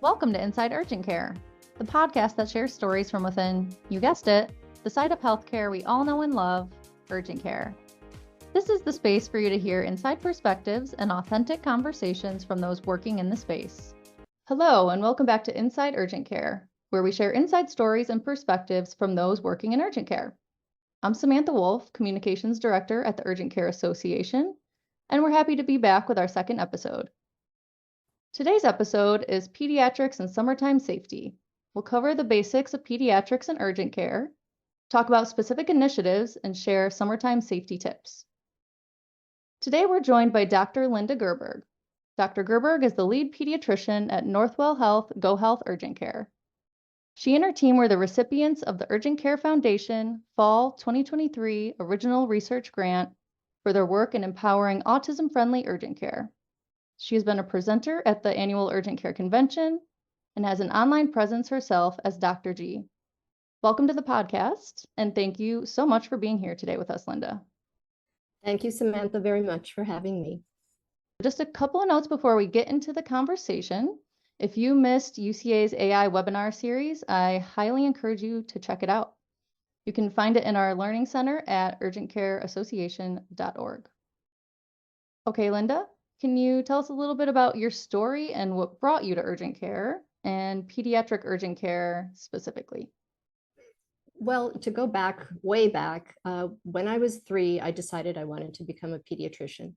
Welcome to Inside Urgent Care, the podcast that shares stories from within, you guessed it, the side of healthcare we all know and love, urgent care. This is the space for you to hear inside perspectives and authentic conversations from those working in the space. Hello, and welcome back to Inside Urgent Care, where we share inside stories and perspectives from those working in urgent care. I'm Samantha Wolf, Communications Director at the Urgent Care Association, and we're happy to be back with our second episode. Today's episode is Pediatrics and Summertime Safety. We'll cover the basics of pediatrics and urgent care, talk about specific initiatives, and share summertime safety tips. Today we're joined by Dr. Linda Gerberg. Dr. Gerberg is the lead pediatrician at Northwell Health Go Health Urgent Care. She and her team were the recipients of the Urgent Care Foundation Fall 2023 Original Research Grant for their work in empowering autism-friendly urgent care. She has been a presenter at the annual Urgent Care Convention and has an online presence herself as Dr. G. Welcome to the podcast, and thank you so much for being here today with us, Linda. Thank you, Samantha, very much for having me. Just a couple of notes before we get into the conversation. If you missed UCA's AI webinar series, I highly encourage you to check it out. You can find it in our Learning Center at urgentcareassociation.org. Okay, Linda, can you tell us a little bit about your story and what brought you to urgent care and pediatric urgent care specifically? Well, to go back, way back, when I was 3, I decided I wanted to become a pediatrician.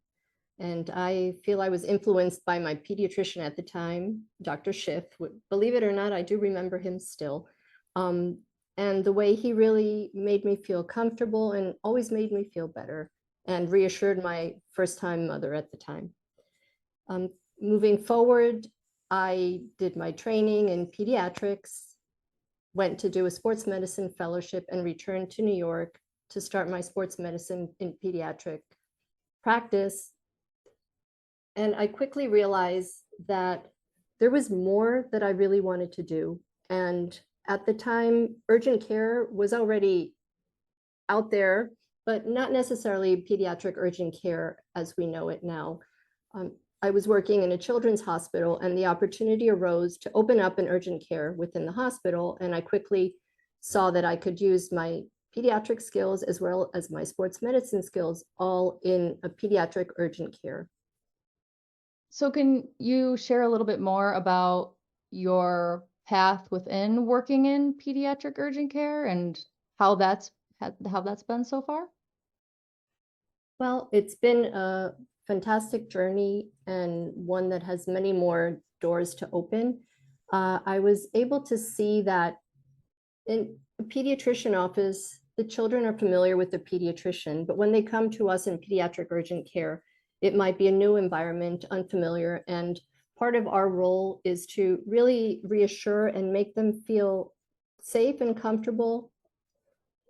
And I feel I was influenced by my pediatrician at the time, Dr. Schiff. Believe it or not, I do remember him still. And the way he really made me feel comfortable and always made me feel better and reassured my first-time mother at the time. Moving forward, I did my training in pediatrics, went to do a sports medicine fellowship, and returned to New York to start my sports medicine in pediatric practice. And I quickly realized that there was more that I really wanted to do. And at the time, urgent care was already out there, but not necessarily pediatric urgent care as we know it now. I was working in a children's hospital, and the opportunity arose to open up an urgent care within the hospital. And I quickly saw that I could use my pediatric skills as well as my sports medicine skills all in a pediatric urgent care. So can you share a little bit more about your path within working in pediatric urgent care and how that's been so far? Well, it's been a fantastic journey and one that has many more doors to open. I was able to see that in a pediatrician office, the children are familiar with the pediatrician, but when they come to us in pediatric urgent care, it might be a new environment, unfamiliar, and part of our role is to really reassure and make them feel safe and comfortable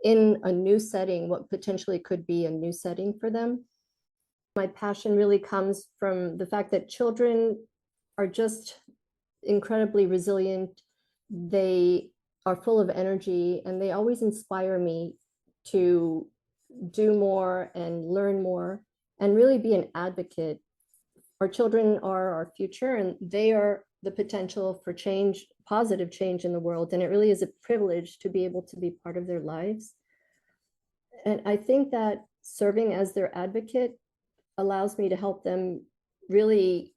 in a new setting, what potentially could be a new setting for them. My passion really comes from the fact that children are just incredibly resilient. They are full of energy, and they always inspire me to do more and learn more and really be an advocate. Our children are our future, and they are the potential for change, positive change in the world. And it really is a privilege to be able to be part of their lives. And I think that serving as their advocate allows me to help them really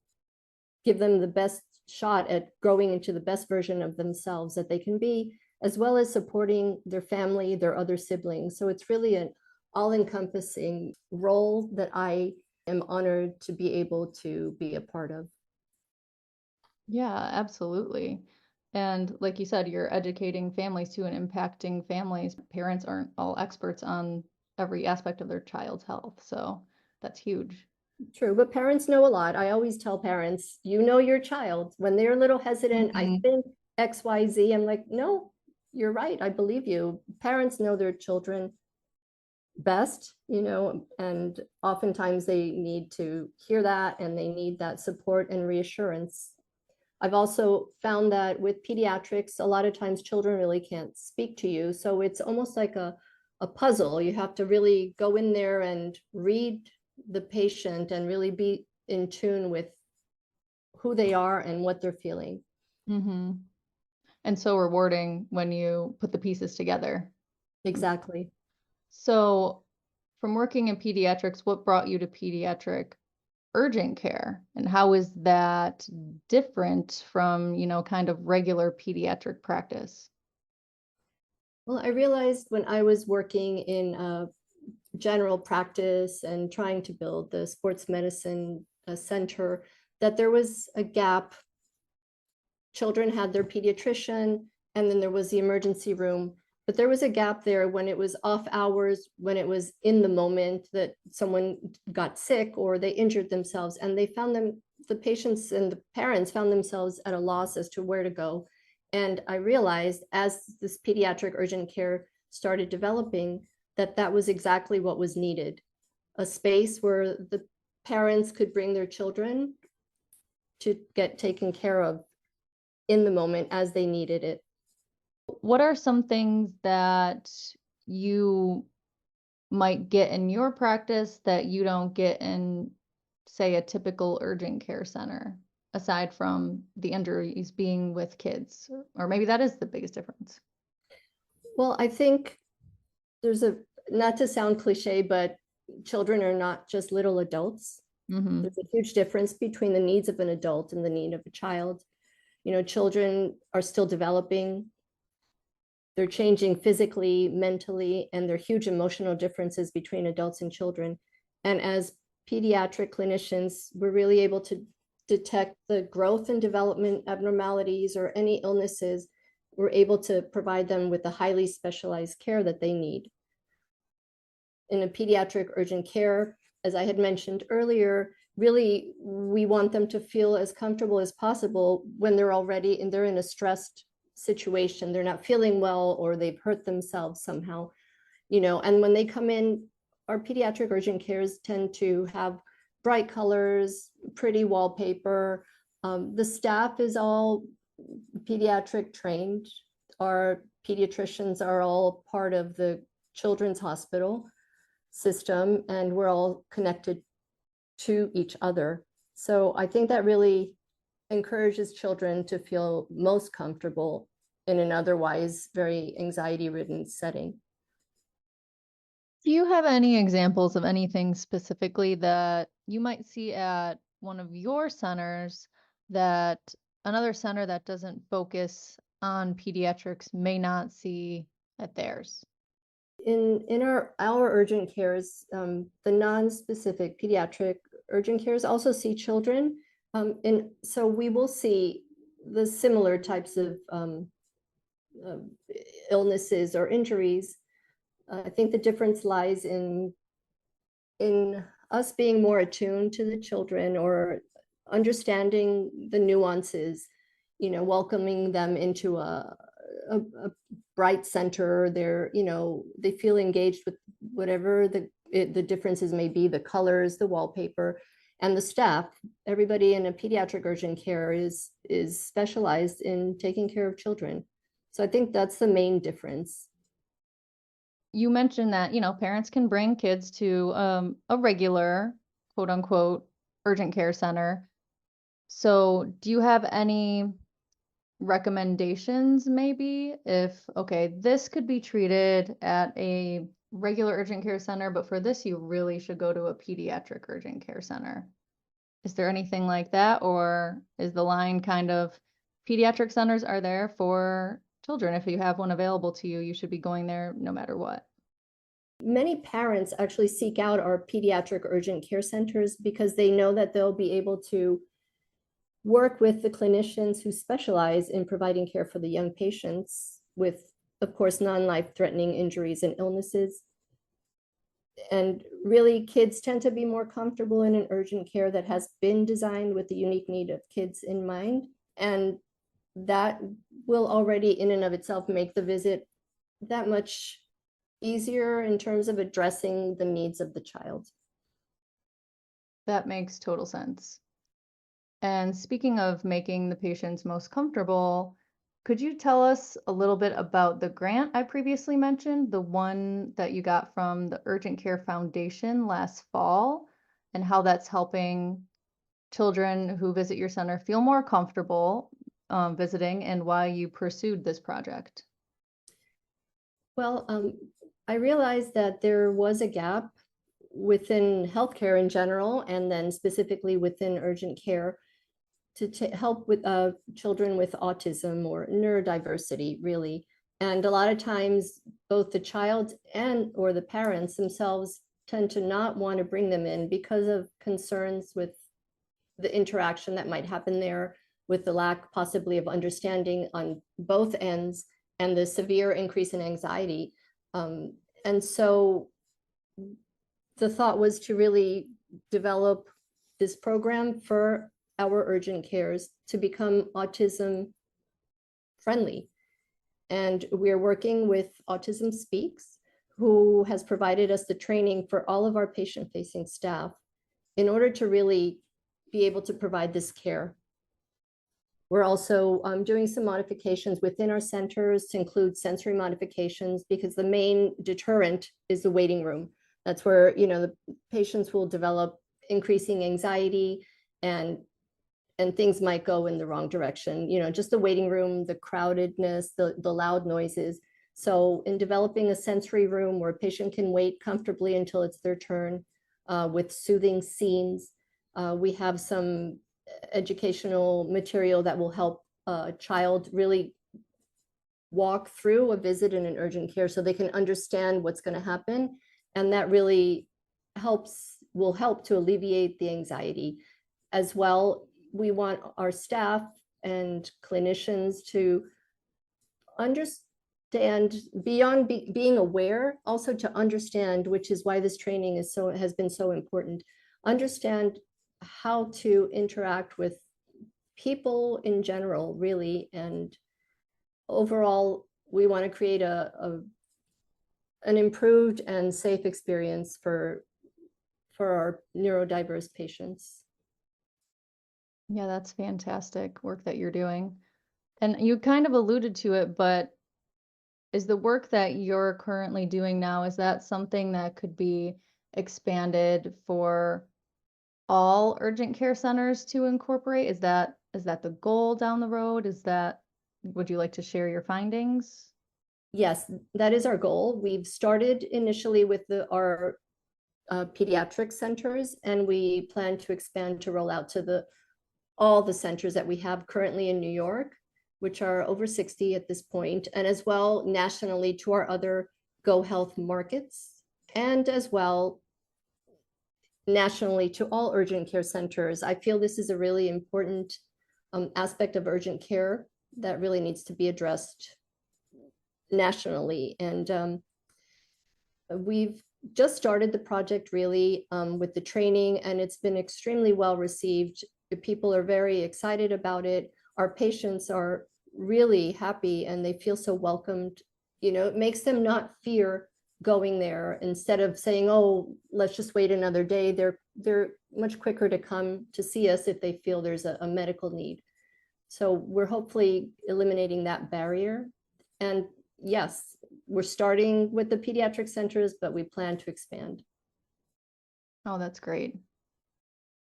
give them the best shot at growing into the best version of themselves that they can be, as well as supporting their family, their other siblings. So it's really an all-encompassing role that I am honored to be able to be a part of. Yeah, absolutely. And like you said, you're educating families too and impacting families. Parents aren't all experts on every aspect of their child's health. So that's huge. True, but parents know a lot. I always tell parents, you know your child. When they're a little hesitant, I think XYZ, I'm like, no, you're right. I believe you. Parents know their children best, and oftentimes they need to hear that, and they need that support and reassurance. I've also found that with pediatrics, a lot of times children really can't speak to you. So it's almost like a puzzle. You have to really go in there and read the patient and really be in tune with who they are and what they're feeling. Mm-hmm. And so rewarding when you put the pieces together. Exactly. So, from working in pediatrics, what brought you to pediatric urgent care? And how is that different from, kind of regular pediatric practice? Well, I realized when I was working in general practice and trying to build the sports medicine center that there was a gap. Children had their pediatrician, and then there was the emergency room. But there was a gap there when it was off hours, when it was in the moment that someone got sick or they injured themselves, and the patients and the parents found themselves at a loss as to where to go. And I realized as this pediatric urgent care started developing that that was exactly what was needed, a space where the parents could bring their children to get taken care of in the moment as they needed it. What are some things that you might get in your practice that you don't get in, say, a typical urgent care center, aside from the injuries being with kids? Or maybe that is the biggest difference. Well, I think there's a, not to sound cliche, but children are not just little adults. Mm-hmm. There's a huge difference between the needs of an adult and the need of a child. Children are still developing. They're changing physically, mentally, and there are huge emotional differences between adults and children. And as pediatric clinicians, we're really able to detect the growth and development abnormalities or any illnesses. We're able to provide them with the highly specialized care that they need. In a pediatric urgent care, as I had mentioned earlier, really we want them to feel as comfortable as possible when they're in a stressed situation, they're not feeling well or they've hurt themselves somehow, and when they come in, our pediatric urgent cares tend to have bright colors, pretty wallpaper. The staff is all pediatric trained. Our pediatricians are all part of the children's hospital system, and we're all connected to each other. So I think that really encourages children to feel most comfortable in an otherwise very anxiety-ridden setting. Do you have any examples of anything specifically that you might see at one of your centers that another center that doesn't focus on pediatrics may not see at theirs? In our urgent cares, the non-specific pediatric urgent cares also see children, and so we will see the similar types of uh, illnesses or injuries. I think the difference lies in us being more attuned to the children or understanding the nuances, welcoming them into a bright center. They feel engaged with whatever the differences may be, the colors, the wallpaper, and the staff. Everybody in a pediatric urgent care is specialized in taking care of children. So I think that's the main difference. You mentioned that, parents can bring kids to a regular, quote unquote, urgent care center. So, do you have any recommendations maybe if, okay, this could be treated at a regular urgent care center, but for this, you really should go to a pediatric urgent care center? Is there anything like that? Or is the line kind of pediatric centers are there for children? If you have one available to you, you should be going there no matter what. Many parents actually seek out our pediatric urgent care centers because they know that they'll be able to work with the clinicians who specialize in providing care for the young patients with, of course, non-life-threatening injuries and illnesses. And really, kids tend to be more comfortable in an urgent care that has been designed with the unique need of kids in mind. And that will already, in and of itself, make the visit that much easier in terms of addressing the needs of the child. That makes total sense. And speaking of making the patients most comfortable, could you tell us a little bit about the grant I previously mentioned, the one that you got from the Urgent Care Foundation last fall, and how that's helping children who visit your center feel more comfortable visiting and why you pursued this project. Well, I realized that there was a gap within healthcare in general, and then specifically within urgent care to help with children with autism or neurodiversity, really. And a lot of times, both the child and or the parents themselves tend to not want to bring them in because of concerns with the interaction that might happen there, with the lack possibly of understanding on both ends, and the severe increase in anxiety. And so the thought was to really develop this program for our urgent cares to become autism friendly. And we're working with Autism Speaks, who has provided us the training for all of our patient-facing staff in order to really be able to provide this care. We're also doing some modifications within our centers to include sensory modifications, because the main deterrent is the waiting room. That's where, the patients will develop increasing anxiety, and things might go in the wrong direction. Just the waiting room, the crowdedness, the loud noises. So in developing a sensory room where a patient can wait comfortably until it's their turn, with soothing scenes, we have some educational material that will help a child really walk through a visit in an urgent care so they can understand what's going to happen. And that really will help to alleviate the anxiety. As well, we want our staff and clinicians to understand, beyond being aware, also to understand, which is why this training has been so important, understand how to interact with people in general, really. And overall, we want to create an improved and safe experience for our neurodiverse patients. Yeah, that's fantastic work that you're doing. And you kind of alluded to it, but is the work that you're currently doing now, is that something that could be expanded for all urgent care centers to incorporate? Is that the goal down the road? Would you like to share your findings? Yes, that is our goal. We've started initially with our pediatric centers, and we plan to expand to roll out to all the centers that we have currently in New York, which are over 60 at this point, and as well nationally to our other Go Health markets, and as well nationally to all urgent care centers. I feel this is a really important aspect of urgent care that really needs to be addressed nationally. And we've just started the project really with the training, and it's been extremely well received. The people are very excited about it. Our patients are really happy, and they feel so welcomed. It makes them not fear going there. Instead of saying, oh, let's just wait another day, they're much quicker to come to see us if they feel there's a medical need. So we're hopefully eliminating that barrier. And yes, we're starting with the pediatric centers, but we plan to expand. Oh, that's great.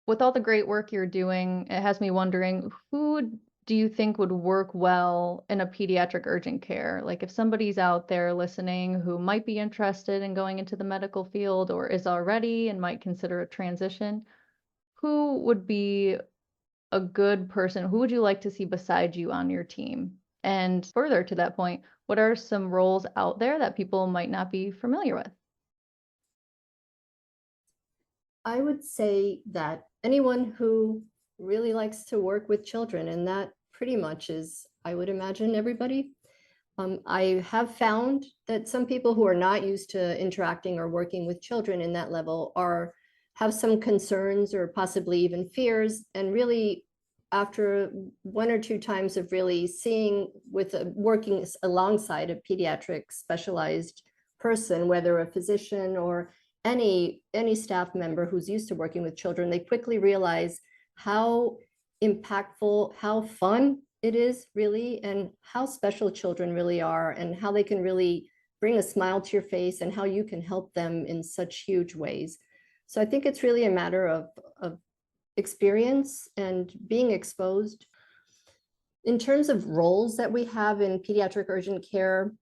With all the great work you're doing, it has me wondering, who do you think would work well in a pediatric urgent care? Like if somebody's out there listening who might be interested in going into the medical field or is already and might consider a transition, who would be a good person? Who would you like to see beside you on your team? And further to that point, what are some roles out there that people might not be familiar with? I would say that anyone who really likes to work with children, and that pretty much is, I would imagine, everybody. I have found that some people who are not used to interacting or working with children in that level have some concerns or possibly even fears. And really, after one or two times of really working alongside a pediatric specialized person, whether a physician or any staff member who's used to working with children, they quickly realize how impactful, how fun it is really, and how special children really are, and how they can really bring a smile to your face, and how you can help them in such huge ways. So I think it's really a matter of experience and being exposed. In terms of roles that we have in pediatric urgent care,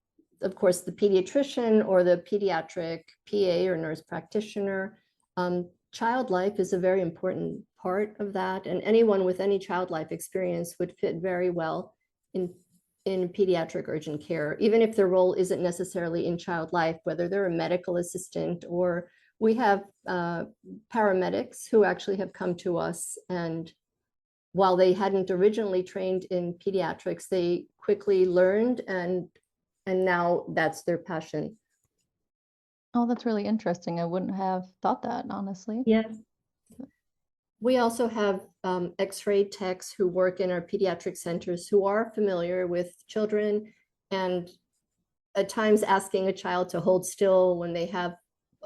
of course, the pediatrician or the pediatric PA or nurse practitioner, child life is a very important part of that. And anyone with any child life experience would fit very well in pediatric urgent care, even if their role isn't necessarily in child life, whether they're a medical assistant or we have paramedics who actually have come to us, and while they hadn't originally trained in pediatrics, they quickly learned and now that's their passion. Oh, that's really interesting. I wouldn't have thought that, honestly. Yes. We also have X-ray techs who work in our pediatric centers who are familiar with children, and at times asking a child to hold still when they have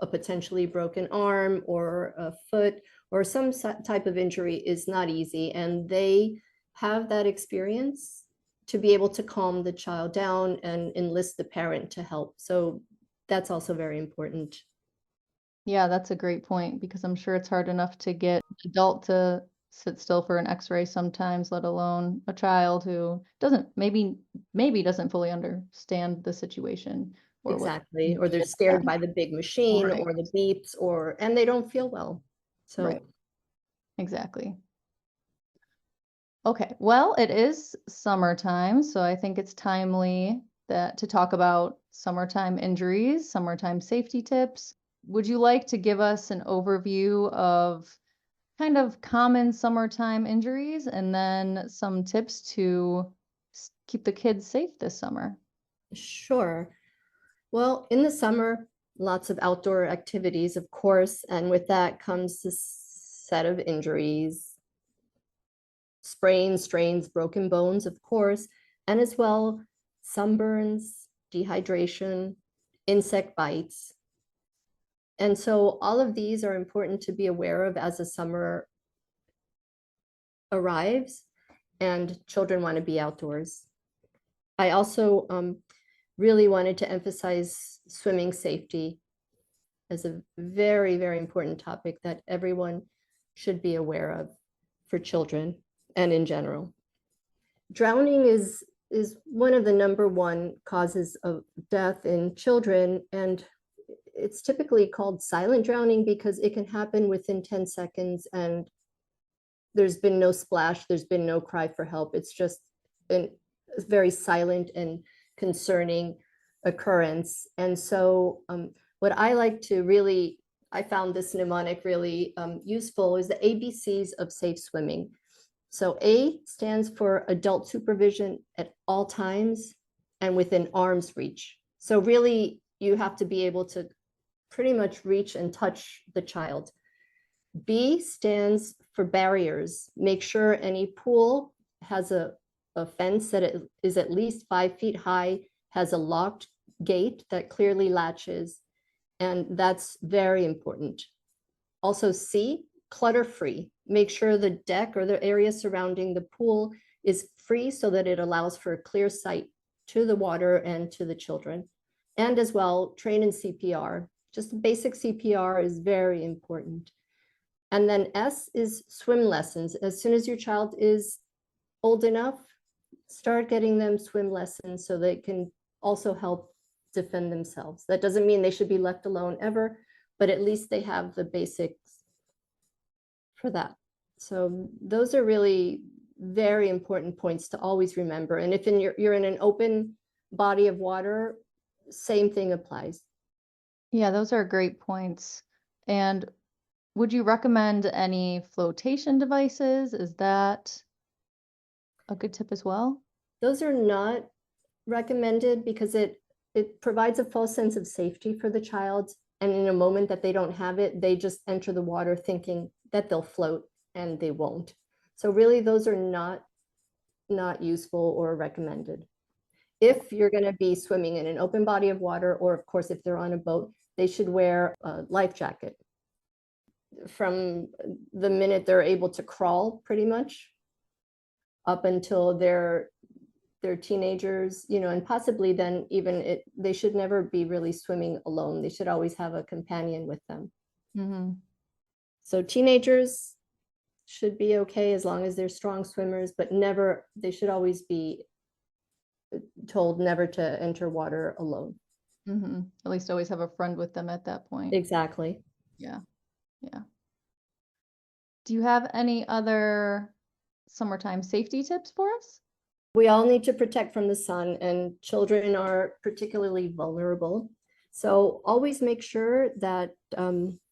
a potentially broken arm or a foot or some type of injury is not easy. And they have that experience to be able to calm the child down and enlist the parent to help. So that's also very important. Yeah, that's a great point, because I'm sure it's hard enough to get an adult to sit still for an x-ray sometimes, let alone a child who doesn't maybe doesn't fully understand the situation or exactly. Or they're scared by the big machine or the beeps and they don't feel well. So right. Exactly. Okay, well, it is summertime, so I think it's timely to talk about summertime injuries, summertime safety tips. Would you like to give us an overview of kind of common summertime injuries and then some tips to keep the kids safe this summer? sure. Well, in the summer, lots of outdoor activities, of course, and with that comes this set of injuries, sprains, strains, broken bones, of course, and as well sunburns, dehydration, insect bites. And so all of these are important to be aware of as the summer arrives and children want to be outdoors. I also really wanted to emphasize swimming safety as a very, very important topic that everyone should be aware of for children and in general. Drowning is one of the #1 causes of death in children, and it's typically called silent drowning because it can happen within 10 seconds and there's been no splash, there's been no cry for help. It's just a very silent and concerning occurrence. And so what I like to really, I found this mnemonic really useful, is the ABCs of safe swimming. So A stands for adult supervision at all times and within arm's reach. So really you have to be able to pretty much reach and touch the child. B stands for barriers. Make sure any pool has a fence that is at least 5 feet high, has a locked gate that clearly latches, and that's very important. Also C, clutter-free. Make sure the deck or the area surrounding the pool is free so that it allows for a clear sight to the water and to the children. And as well, train in CPR. Just basic CPR is very important. And then S is swim lessons. As soon as your child is old enough, start getting them swim lessons so they can also help defend themselves. That doesn't mean they should be left alone ever, but at least they have the basics for that. So those are really very important points to always remember. And if you're in an open body of water, same thing applies. Yeah, those are great points. And would you recommend any flotation devices? Is that a good tip as well? Those are not recommended because it provides a false sense of safety for the child. And in a moment that they don't have it, they just enter the water thinking that they'll float, and they won't. So really, those are not useful or recommended. If you're going to be swimming in an open body of water, or of course, if they're on a boat, they should wear a life jacket from the minute they're able to crawl, pretty much, up until they're teenagers, and possibly then even they should never be really swimming alone. They should always have a companion with them. Mm-hmm. So teenagers, should be okay as long as they're strong swimmers, but they should always be told never to enter water alone. At least always have a friend with them at that point. Exactly. Yeah. Yeah. Do you have any other summertime safety tips for us? We all need to protect from the sun, and children are particularly vulnerable. So always make sure that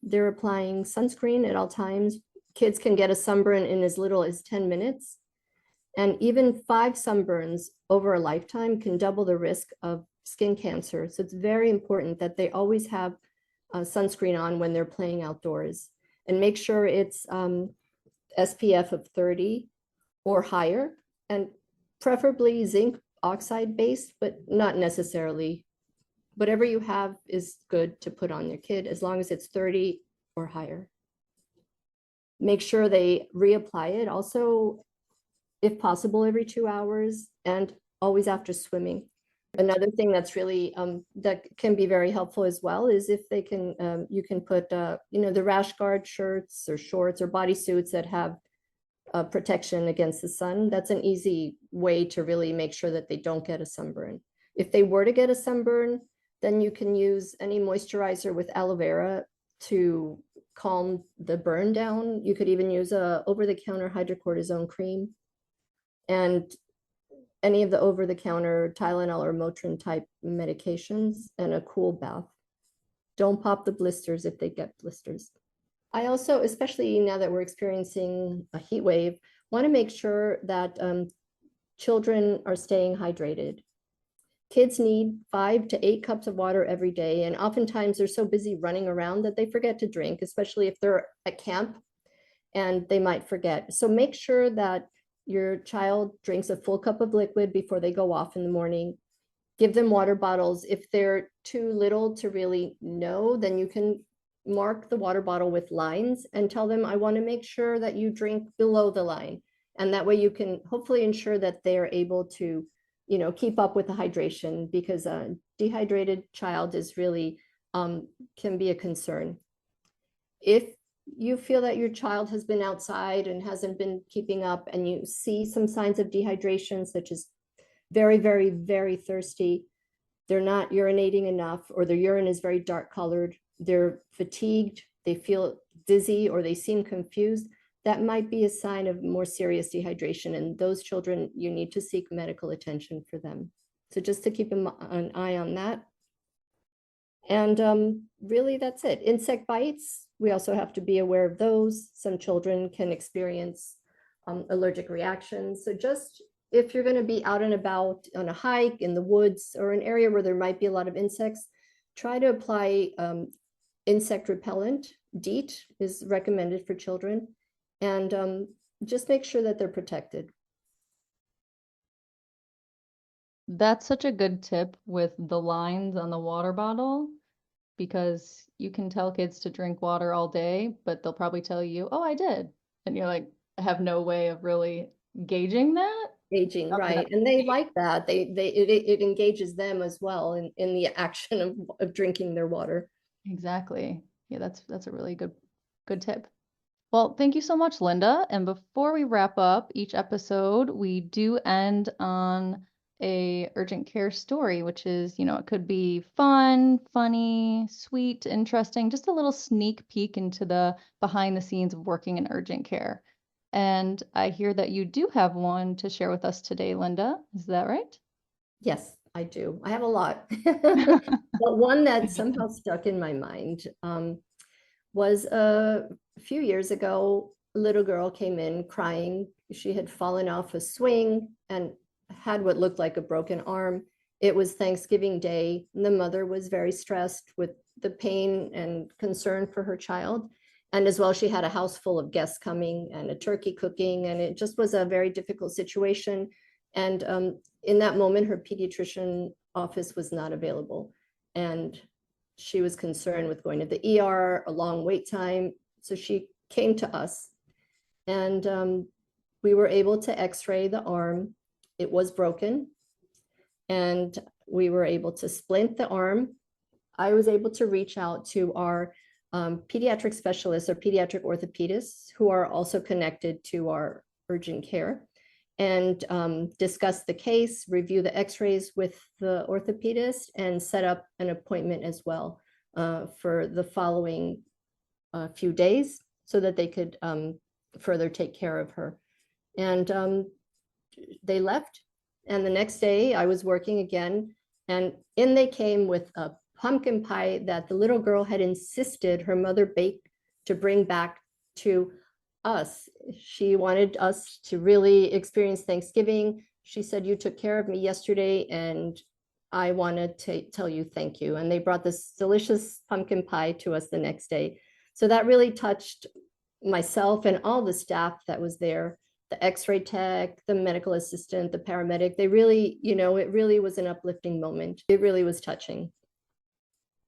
they're applying sunscreen at all times. Kids can get a sunburn in as little as 10 minutes. And even 5 sunburns over a lifetime can double the risk of skin cancer. So it's very important that they always have sunscreen on when they're playing outdoors, and make sure it's SPF of 30 or higher, and preferably zinc oxide based, but not necessarily. Whatever you have is good to put on your kid as long as it's 30 or higher. Make sure they reapply it also, if possible, every 2 hours, and always after swimming. Another thing that's really that can be very helpful as well is if they can, you can put, the rash guard shirts or shorts or bodysuits that have protection against the sun. That's an easy way to really make sure that they don't get a sunburn. If they were to get a sunburn, then you can use any moisturizer with aloe vera to calm the burn down. You could even use a over-the-counter hydrocortisone cream, and any of the over-the-counter Tylenol or Motrin type medications, and a cool bath. Don't pop the blisters if they get blisters. I also, especially now that we're experiencing a heat wave, want to make sure that children are staying hydrated. Kids need 5 to 8 cups of water every day, and oftentimes they're so busy running around that they forget to drink, especially if they're at camp, and they might forget. So make sure that your child drinks a full cup of liquid before they go off in the morning. Give them water bottles. If they're too little to really know, then you can mark the water bottle with lines and tell them, I want to make sure that you drink below the line. And that way you can hopefully ensure that they're able to, keep up with the hydration, because a dehydrated child is really, can be a concern. If you feel that your child has been outside and hasn't been keeping up, and you see some signs of dehydration, such as very, very, very thirsty, they're not urinating enough, or their urine is very dark colored, they're fatigued, they feel dizzy, or they seem confused, that might be a sign of more serious dehydration. And those children, you need to seek medical attention for them. So just to keep an eye on that. And really, that's it. Insect bites, we also have to be aware of those. Some children can experience allergic reactions. So just if you're going to be out and about on a hike in the woods or an area where there might be a lot of insects, try to apply insect repellent. DEET is recommended for children, and just make sure that they're protected. That's such a good tip with the lines on the water bottle, because you can tell kids to drink water all day, but they'll probably tell you, oh, I did. And you're like, I have no way of really gauging that. Aging, right. And they like that. It engages them as well in the action of drinking their water. Exactly. Yeah, that's a really good tip. Well, thank you so much, Linda. And before we wrap up each episode, we do end on a urgent care story, which is, it could be fun, funny, sweet, interesting, just a little sneak peek into the behind the scenes of working in urgent care. And I hear that you do have one to share with us today, Linda. Is that right? Yes, I do. I have a lot. But one that somehow stuck in my mind was a few years ago. A little girl came in crying. She had fallen off a swing and had what looked like a broken arm. It was Thanksgiving Day, and the mother was very stressed with the pain and concern for her child. And as well, she had a house full of guests coming and a turkey cooking, and it just was a very difficult situation. And in that moment, her pediatrician office was not available, and she was concerned with going to the ER, a long wait time. So she came to us, and we were able to x-ray the arm. It was broken, and we were able to splint the arm. I was able to reach out to our pediatric specialists or pediatric orthopedists who are also connected to our urgent care and discuss the case, review the x-rays with the orthopedist, and set up an appointment as well for the following few days so that they could further take care of her. And they left. And the next day I was working again, and in they came with a pumpkin pie that the little girl had insisted her mother bake to bring back to us. She wanted us to really experience Thanksgiving. She said, "You took care of me yesterday, and I wanted to tell you thank you." And they brought this delicious pumpkin pie to us the next day. So that really touched myself and all the staff that was there, the x-ray tech, the medical assistant, the paramedic. They really, it really was an uplifting moment. It really was touching.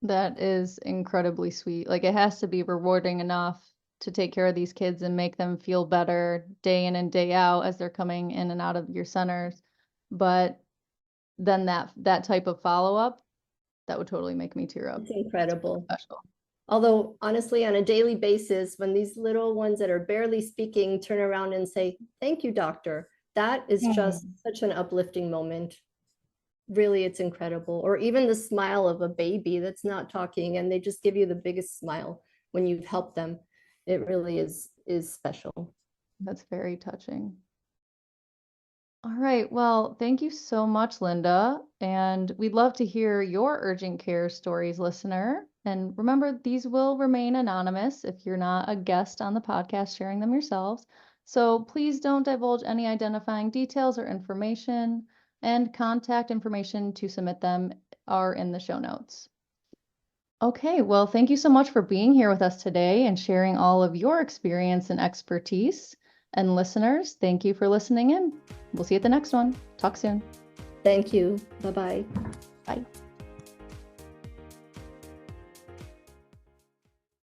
That is incredibly sweet. Like, it has to be rewarding enough to take care of these kids and make them feel better day in and day out as they're coming in and out of your centers. But then that type of follow-up, that would totally make me tear up. It's incredible. It's special. Although honestly, on a daily basis, when these little ones that are barely speaking turn around and say, "Thank you, doctor," that is just such an uplifting moment. Really, it's incredible. Or even the smile of a baby that's not talking, and they just give you the biggest smile when you've helped them. It really is special. That's very touching. All right. Well, thank you so much, Linda. And we'd love to hear your urgent care stories, listener. And remember, these will remain anonymous if you're not a guest on the podcast sharing them yourselves. So please don't divulge any identifying details or information, and contact information to submit them are in the show notes. Okay, well, thank you so much for being here with us today and sharing all of your experience and expertise. And listeners, thank you for listening in. We'll see you at the next one. Talk soon. Thank you. Bye-bye. Bye.